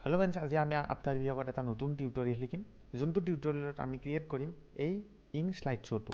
Hello' friends, আজি আমি আপোনাৰ লগত এটা নতুন টিউটৰিয়েল শিকিম। যোনটো টিউটৰিয়েলত আমি ক্ৰিয়েট কৰিম এই ইন শ্লাইড শ্ব'টো।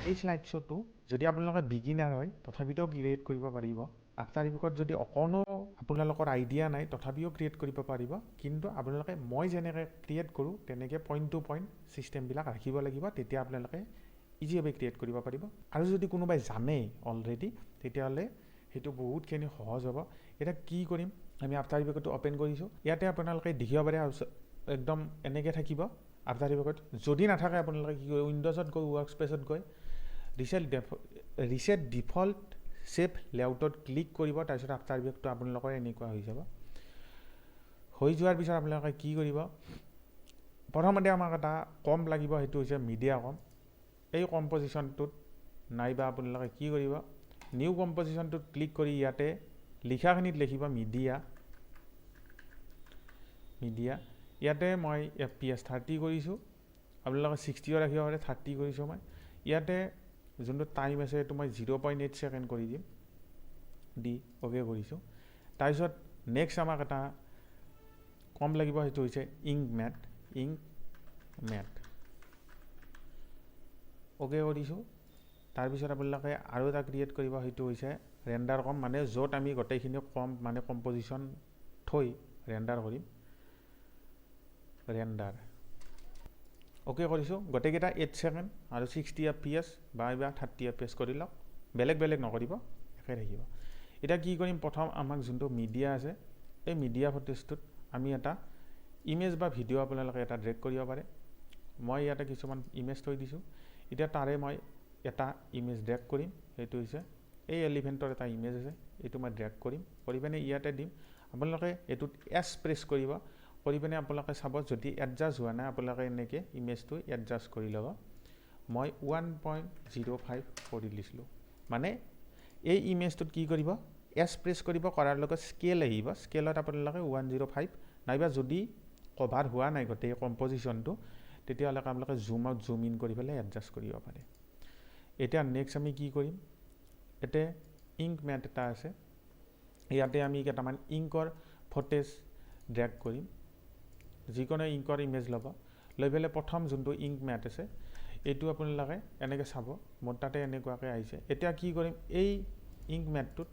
এই শ্লাইড শ্ব'টো যদি আপোনালোকে বিগিনাৰ হয় তথাপিতো ক্ৰিয়েট কৰিব পাৰিব। আফটাৰ ইফেক্টত যদি অকণো আপোনালোকৰ আইডিয়া নাই তথাপিও ক্ৰিয়েট কৰিব পাৰিব। কিন্তু আপোনালোকে মই যেনেকৈ ক্ৰিয়েট কৰোঁ তেনেকৈ পইণ্ট টু পইণ্ট ছিষ্টেমবিলাক ৰাখিব লাগিব, তেতিয়া আপোনালোকে ইজিভাৱে ক্ৰিয়েট কৰিব পাৰিব। আৰু যদি কোনোবাই জানে অলৰেডি তেতিয়াহ'লে সেইটো বহুতখিনি সহজ হ'ব। এতিয়া কি কৰিম, আমি আফটাৰ ইফেক্টটো অ'পেন কৰিছোঁ। ইয়াতে আপোনালোকে দেখিব পাৰে একদম এনেকৈ থাকিব আফটাৰ ইফেক্টত। যদি নাথাকে আপোনালোকে কি কৰিব, উইণ্ড'জত গৈ ৱৰ্ক স্পেচত গৈ ৰিছেট ডিফল্ট শেপ লেআউটত ক্লিক কৰিব। তাৰপিছত আফটাৰ ইফেক্টটো আপোনালোকৰ এনেকুৱা হৈ যাব। হৈ যোৱাৰ পিছত আপোনালোকে কি কৰিব, প্ৰথমতে আমাক এটা কম্প লাগিব, সেইটো হৈছে মিডিয়া কম্প। এই কম্পজিশ্যনটোত নাইবা আপোনালোকে কি কৰিব, নিউ কম্পজিশ্যনটোত ক্লিক কৰি ইয়াতে লিখাখিনিত লিখিব মিডিয়া। ইয়াতে মই FPS 30 কৰিছোঁ, আপোনালোকে 60 ৰাখিব পাৰে, 30 কৰিছোঁ মই। ইয়াতে যোনটো টাইম আছে সেইটো মই 0.8 ছেকেণ্ড কৰি দিম, দি অ'কে কৰিছোঁ। তাৰপিছত নেক্সট আমাক এটা কম লাগিব, সেইটো হৈছে ইংক মেট। অ'কে কৰিছোঁ। তাৰপিছত আপোনালোকে আৰু এটা ক্ৰিয়েট কৰিব, সেইটো হৈছে ৰেণ্ডাৰ কম, মানে য'ত আমি গোটেইখিনি কম্পজিশ্যন থৈ ৰেণ্ডাৰ কৰিম। অ'কে কৰিছোঁ। গোটেইকেইটা 8 ছেকেণ্ড আৰু 60 FPS বা 30 FPS কৰি লওক, বেলেগ বেলেগ নকৰিব, একে থাকিব। এতিয়া কি কৰিম, প্ৰথম আমাক যোনটো মিডিয়া আছে এই মিডিয়া ফুটেজটোত আমি এটা ইমেজ বা ভিডিঅ' আপোনালোকে এটা ড্ৰেগ কৰিব পাৰে। মই ইয়াতে কিছুমান ইমেজ থৈ দিছোঁ। এতিয়া তাৰে মই এটা ইমেজ ড্ৰেগ কৰিম, সেইটো হৈছে এই এলিফেণ্টৰ এটা ইমেজ আছে, এইটো মই ড্ৰেগ কৰিম, কৰি পিনে ইয়াতে দিম। আপোনালোকে এইটোত এছ প্ৰেছ কৰিব, কৰি পিনে আপোনালোকে চাব যদি এডজাষ্ট হোৱা নাই আপোনালোকে এনেকৈ ইমেজটো এডজাষ্ট কৰি ল'ব। মই 1.05 কৰি দিছিলোঁ। মানে এই ইমেজটোত কি কৰিব, এছ প্ৰেছ কৰিব, কৰাৰ লগত স্কেল আহিব, স্কেলত আপোনালোকে 105, নাইবা যদি কভাৰ হোৱা নাই গোটেই কম্পজিশ্যনটো তেতিয়াহ'লে আপোনালোকে জুম আউট জুম ইন কৰি পেলাই এডজাষ্ট কৰিব পাৰে। এতিয়া নেক্সট আমি কি কৰিম, ইয়াতে ইংক মেট এটা আছে, ইয়াতে আমি কেইটামান ইংকৰ ফুটেজ ড্ৰেগ কৰিম। যিকোনো ইংকৰ ইমেজ ল'ব, লৈ পেলাই প্ৰথম যোনটো ইংক মেট আছে এইটো আপোনালোকে এনেকৈ চাব, মোৰ তাতে এনেকুৱাকৈ আহিছে। এতিয়া কি কৰিম, এই ইংক মেটটোত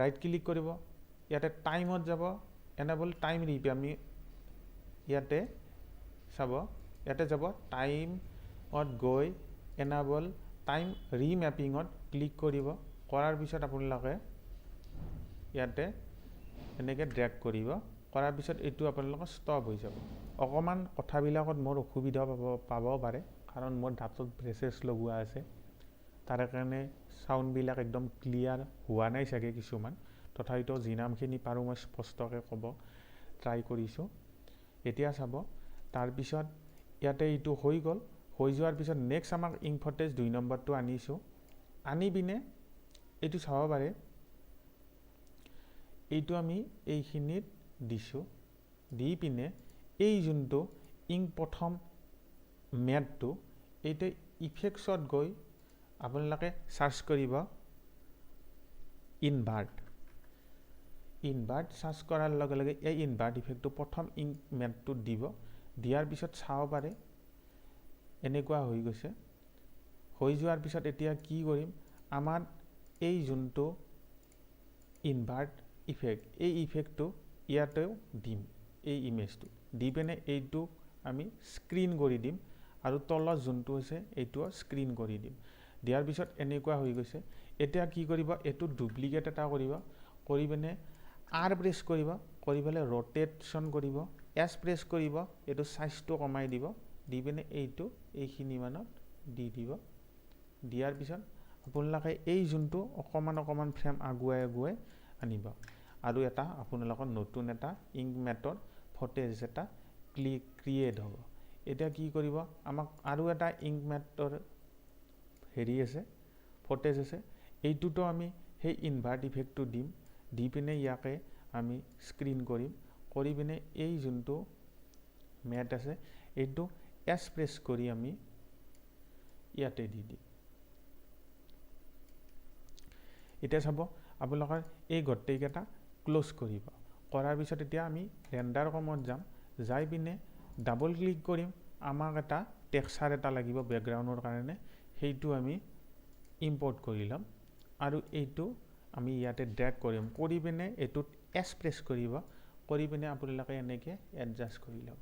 ৰাইট ক্লিক কৰিব, ইয়াতে টাইমত যাব, এনেবল টাইম ৰিপি, আমি ইয়াতে চাব, ইয়াতে যাব টাইমত গৈ এনেবল টাইম ৰিমেপিঙত ক্লিক কৰিব। কৰাৰ পিছত আপোনালোকে ইয়াতে এনেকৈ ড্ৰেগ কৰিব, কৰাৰ পিছত এইটো আপোনালোকৰ ষ্টপ হৈ যাব। অকণমান কথাবিলাকত মোৰ অসুবিধা পাব পাৰে, কাৰণ মোৰ দাঁতত ব্ৰেচেছ লগোৱা আছে, তাৰ কাৰণে চাউণ্ডবিলাক একদম ক্লিয়াৰ হোৱা নাই চাগে কিছুমান, তথাপিতো যিমানখিনি পাৰোঁ মই স্পষ্টকৈ ক'ব ট্ৰাই কৰিছোঁ। এতিয়া চাব, তাৰপিছত ইয়াতে এইটো হৈ গ'ল। হৈ যোৱাৰ পিছত নেক্সট আমাক ইংক ফুটেজ 2 নম্বৰটো আনিছোঁ, আনি পিনে এইটো চাব পাৰে, এইটো আমি এইখিনিত দিছোঁ, দি পিনে এই যোনটো ইংক প্ৰথম মেটটো এইটো ইফেক্টছত গৈ আপোনালোকে চাৰ্চ কৰিব ইনভাৰ্ট চাৰ্চ কৰাৰ লগে লগে এই ইনভাৰ্ট ইফেক্টটো প্ৰথম ইংক মেটটোত দিব। দিয়াৰ পিছত চাব পাৰে এনেকুৱা হৈ গৈছে। হৈ যোৱাৰ পিছত এতিয়া কি কৰিম, আমাৰ এই যোনটো ইনভাৰ্ট ইফেক্ট, এই ইফেক্টটো ইয়াতেও দিম, এই ইমেজটো দি পিনে এইটো আমি স্ক্ৰীন কৰি দিম, আৰু তলত যোনটো আছে এইটোও স্ক্ৰীন কৰি দিম। দিয়াৰ পিছত এনেকুৱা হৈ গৈছে। এতিয়া কি কৰিব, এইটো ডুপ্লিকেট এটা কৰিব, কৰি পিনে আৰ প্ৰেছ কৰিব, কৰি পেলাই ৰ'টেশ্যন কৰিব, এছ প্ৰেছ কৰিব, এইটো চাইজটো কমাই দিব, দি পিনে এইটো এইখিনি মানত দি দিব। দিয়াৰ পিছত আপোনালোকে এই যোনটো অকণমান ফ্ৰেম আগুৱাই আনিব, আৰু এটা আপোনালোকৰ নতুন এটা ইংক মেটৰ ফুটেজ এটা ক্ৰিয়েট হ'ব। এতিয়া কি কৰিব, আমাক আৰু এটা ইংক মেটৰ হেৰি আছে, ফুটেজ আছে, এইটোতো আমি সেই ইনভাৰ্ট ইফেক্টটো দিম, দি পিনে ইয়াকে আমি স্ক্ৰীন কৰিম, কৰি পিনে এই যোনটো মেট আছে এইটো এছ প্ৰেছ কৰি আমি ইয়াতে দি দিম। এতিয়া চাব আপোনালোকৰ এই গোটেইকেইটা ক্ল'জ কৰিব। কৰাৰ পিছত এতিয়া আমি ৰেণ্ডাৰ কমত যাম, যাই পিনে ডাবল ক্লিক কৰিম। আমাক এটা টেক্সচাৰ এটা লাগিব বেকগ্ৰাউণ্ডৰ কাৰণে, সেইটো আমি ইম্পৰ্ট কৰি ল'ম আৰু এইটো আমি ইয়াতে ড্ৰেগ কৰিম। কৰি পিনে এইটোত এছ প্ৰেছ কৰিব, কৰি পিনে আপোনালোকে এনেকৈ এডজাষ্ট কৰি ল'ব।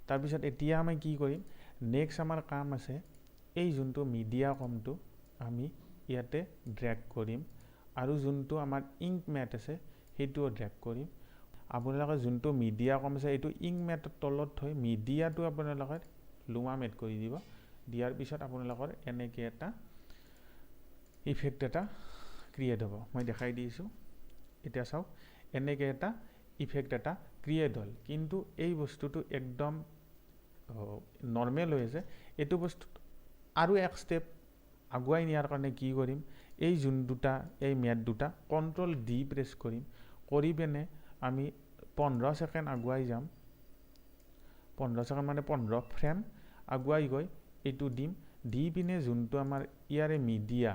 তাৰপিছত এতিয়া আমি কি কৰিম, নেক্সট আমাৰ কাম আছে, এই যোনটো মিডিয়া কমটো আমি ইয়াতে ড্ৰেগ কৰিম আৰু যোনটো আমাৰ ইংক মেট আছে সেইটোও ড্ৰেগ কৰিম। আপোনালোকে যোনটো মিডিয়া কম আছে এইটো ইংক মেটৰ তলত থৈ মিডিয়াটো আপোনালোকে লুমা মেট কৰি দিব। দিয়াৰ পিছত আপোনালোকৰ এনেকৈ এটা ইফেক্ট এটা ক্ৰিয়েট হ'ব। মই দেখাই দিছোঁ, এতিয়া চাওক এনেকৈ এটা ইফেক্ট এটা ক্ৰিয়েট হ'ল। কিন্তু এই বস্তুটো একদম নৰ্মেল হৈ আছে। এইটো বস্তুত আৰু এক ষ্টেপ আগুৱাই নিয়াৰ কাৰণে কি কৰিম, এই যোন দুটা এই মেট দুটা কণ্ট্ৰল ডি প্ৰেছ কৰিম, কৰি পিনে আমি 15 ছেকেণ্ড আগুৱাই যাম। 15 ছেকেণ্ড মানে 15 ফ্ৰেম আগুৱাই গৈ এইটো দিম। দি পিনে যোনটো আমাৰ ইয়াৰে মিডিয়া,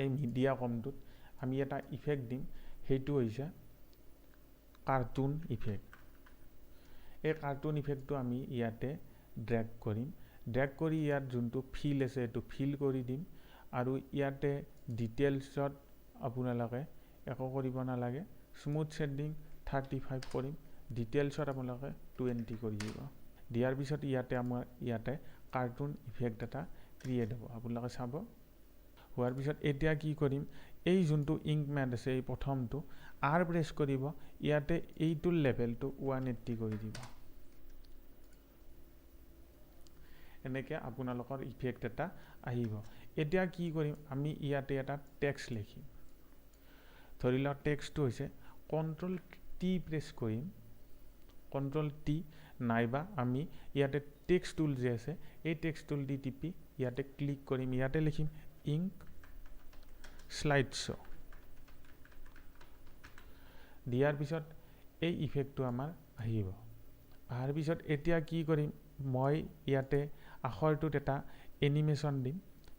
এই মিডিয়া কমটোত আমি এটা ইফেক্ট দিম, সেইটো হৈছে কাৰ্টুন ইফেক্ট। এই কাৰ্টুন ইফেক্টটো আমি ইয়াতে ড্ৰেগ কৰিম। ড্ৰেগ কৰি ইয়াত যোনটো ফিল আছে এইটো ফিল কৰি দিম আৰু ইয়াতে ডিটেইলছত আপোনালোকে একো কৰিব নালাগে, স্মুথ শ্বেডিং 35 কৰিম, ডিটেইলছত আপোনালোকে 20 কৰি দিব। দিয়াৰ পিছত ইয়াতে আমাৰ ইয়াতে কাৰ্টুন ইফেক্ট এটা ক্ৰিয়েট হ'ব, আপোনালোকে চাব। হোৱাৰ পিছত এতিয়া কি কৰিম, এই যোনটো ইংক মেট আছে এই প্ৰথমটো আৰ প্ৰেছ কৰিব, ইয়াতে এইটোৰ লেভেলটো 180 কৰি দিব। এনেকৈ আপোনালোকৰ ইফেক্ট এটা আহিব। এতিয়া কি কৰিম, আমি ইয়াতে এটা টেক্সট লিখিম। ধৰি লওক টেক্সটটো হৈছে কণ্ট্ৰল টি প্ৰেছ কৰিম, কণ্ট্ৰল টি নাইবা আমি ইয়াতে টেক্সট টুল যে আছে এই টেক্সট টুল দি টিপি ইয়াতে ক্লিক কৰিম। ইয়াতে লিখিম ইংক শ্লাইড শ্ব'। দিয়াৰ পিছত এই ইফেক্টটো আমাৰ আহিব। অহাৰ পিছত এতিয়া কি কৰিম, মই ইয়াতে আখৰটোত এটা এনিমেশ্যন দিম।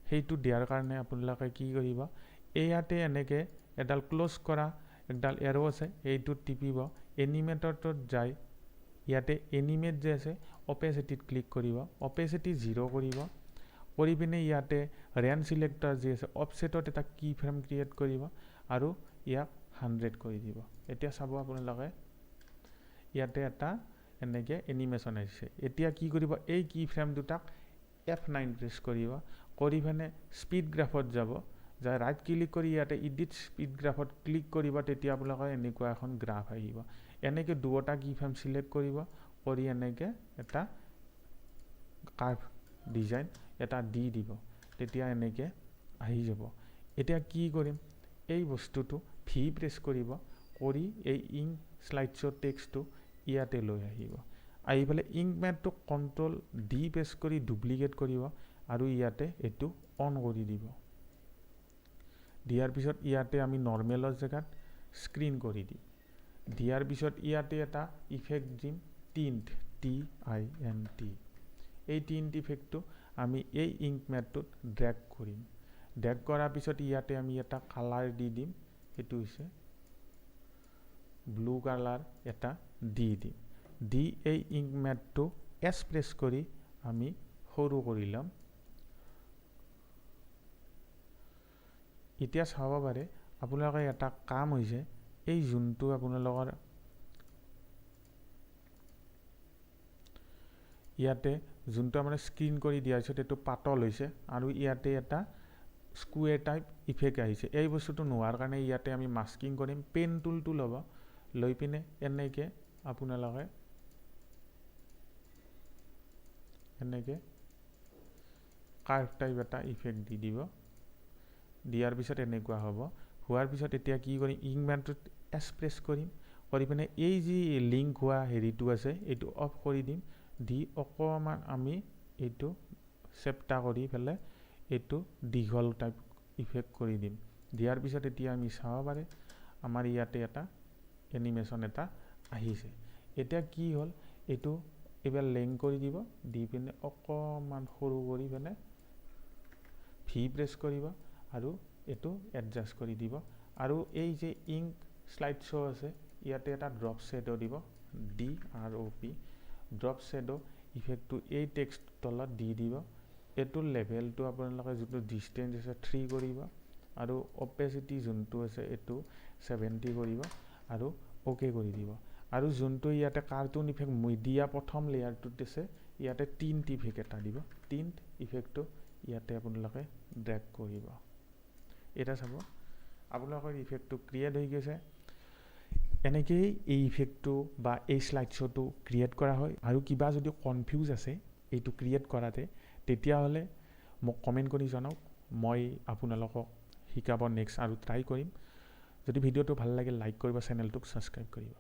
সেইটো দিয়াৰ কাৰণে আপোনালোকে কি কৰিব, ইয়াতে এনেকৈ এডাল ক্ল'জ কৰা এডাল এৰো আছে, এইটোত টিপিব। এনিমেটৰটোত যায় ইয়াতে এনিমেট যে আছে অপেচিটিত ক্লিক কৰিব, অপেচিটি 0 কৰিব। কৰি পিনে ইয়াতে ৰেন চিলেক্টৰ যি আছে অফছেটত এটা কি ফ্ৰেম ক্ৰিয়েট কৰিব আৰু ইয়াক 100 কৰি দিব। এতিয়া চাব আপোনালোকে ইয়াতে এটা এনেকৈ এনিমেশ্যন আহিছে। এতিয়া কি কৰিব, এই কি ফ্ৰেম দুটাক F9 প্ৰেছ কৰিব, কৰি পিনে স্পীড গ্ৰাফত যাব, যাই ৰাইট ক্লিক কৰি ইয়াতে ইডিট স্পীড গ্ৰাফত ক্লিক কৰিব। তেতিয়া আপোনালোকৰ এনেকুৱা এখন গ্ৰাফ আহিব। এনেকৈ দুটা কি ফ্ৰেম চিলেক্ট কৰিব, কৰি এনেকৈ এটা কাৰ্ভ ডিজাইন এটা দি দিব, তেতিয়া এনেকৈ আহি যাব। এতিয়া কি কৰিম, এই বস্তুটো ভি প্ৰেছ কৰিব, কৰি এই ইংক শ্লাইড শ্ব' টেক্সটটো ইয়াতে লৈ আহিব। আহি পেলাই ইংক মেটটো কণ্ট্ৰল ডি প্ৰেছ কৰি ডুপ্লিকেট কৰিব আৰু ইয়াতে এইটো অন কৰি দিব। দিয়াৰ পিছত ইয়াতে আমি নৰ্মেলৰ জেগাত স্ক্ৰীন কৰি দিম। দিয়াৰ পিছত ইয়াতে এটা ইফেক্ট দিম, টিণ্ট TINT। এই টিণ্ট ইফেক্টটো আমি এই ইংক মেটটোত ড্ৰেগ কৰিম। ড্ৰেগ কৰাৰ পিছত ইয়াতে আমি এটা কালাৰ দি দিম, সেইটো হৈছে ব্লু কালাৰ এটা দি দিম। দি এই ইংক মেটটো এছ প্ৰেছ কৰি আমি সৰু কৰি ল'ম। এতিয়া চাব পাৰে আপোনালোকে এটা কাম হৈছে, এই যোনটো আপোনালোকৰ ইয়াতে যোনটো আমাৰ স্ক্ৰীন কৰি দিয়া হৈছে এইটো পাতল হৈছে আৰু ইয়াতে এটা স্কুৱেৰ টাইপ ইফেক্ট আহিছে। এই বস্তুটো নোহোৱাৰ কাৰণে ইয়াতে আমি মাস্কিং কৰিম। পেন টুলটো ল'ব, লৈ পিনে এনেকৈ আপোনালোকে এনেকৈ কাৰ্ভ টাইপ এটা ইফেক্ট দি দিব। দিয়াৰ পিছত এনেকুৱা হ'ব। হোৱাৰ পিছত এতিয়া কি কৰিম, ইংক মেটটোত এছ প্ৰেছ কৰিম, কৰি পিনে এই যি লিংক হোৱা হেৰিটো আছে এইটো অফ কৰি দিম। দি অকণমান আমি এইটো চেপ্টা কৰি পেলাই এইটো দীঘল টাইপ ইফেক্ট কৰি দিম। দিয়াৰ পিছত এতিয়া আমি চাব পাৰে আমাৰ ইয়াতে এটা এনিমেশ্যন এটা আহিছে। এতিয়া কি হ'ল, এইটো এইবাৰ লেং কৰি দিব, দি পিনে অকণমান সৰু কৰি পিনে ভি প্ৰেছ কৰিব আৰু এইটো এডজাষ্ট কৰি দিব। আৰু এই যে ইংক শ্লাইড শ্ব' আছে ইয়াতে এটা ড্ৰপ শ্বেডো দিব, DROP ড্ৰপ শ্বেডো ইফেক্টটো এই টেক্সট তলত দি দিব। এইটোৰ লেভেলটো আপোনালোকে যোনটো ডিষ্টেঞ্চ আছে 3 কৰিব আৰু অপেচিটি যোনটো আছে এইটো 70 কৰিব আৰু অ'কে কৰি দিব। আৰু যোনটো ইয়াতে কাৰ্টুন ইফেক্ট মিডিয়া প্ৰথম লেয়াৰটোত আছে ইয়াতে টিণ্ট ইফেক্ট এটা দিব। টিণ্ট ইফেক্টটো ইয়াতে আপোনালোকে ড্ৰেগ কৰিব। এটা চাব আপোনালোকৰ ইফেক্টটো ক্ৰিয়েট হৈ গৈছে। এনেকেই এই ইফেক্টটো বা এই শ্লাইড শ্ব'টো ক্ৰিয়েট কৰা হয়। আৰু কিবা যদি কনফিউজ আছে এইটো ক্ৰিয়েট কৰাতে তেতিয়াহ'লে মোক কমেণ্ট কৰি জনাওক, মই আপোনালোকক শিকাব নেক্সট আৰু ট্ৰাই কৰিম। যদি ভিডিঅ'টো ভাল লাগে লাইক কৰিব, চেনেলটোক ছাবস্ক্ৰাইব কৰিব।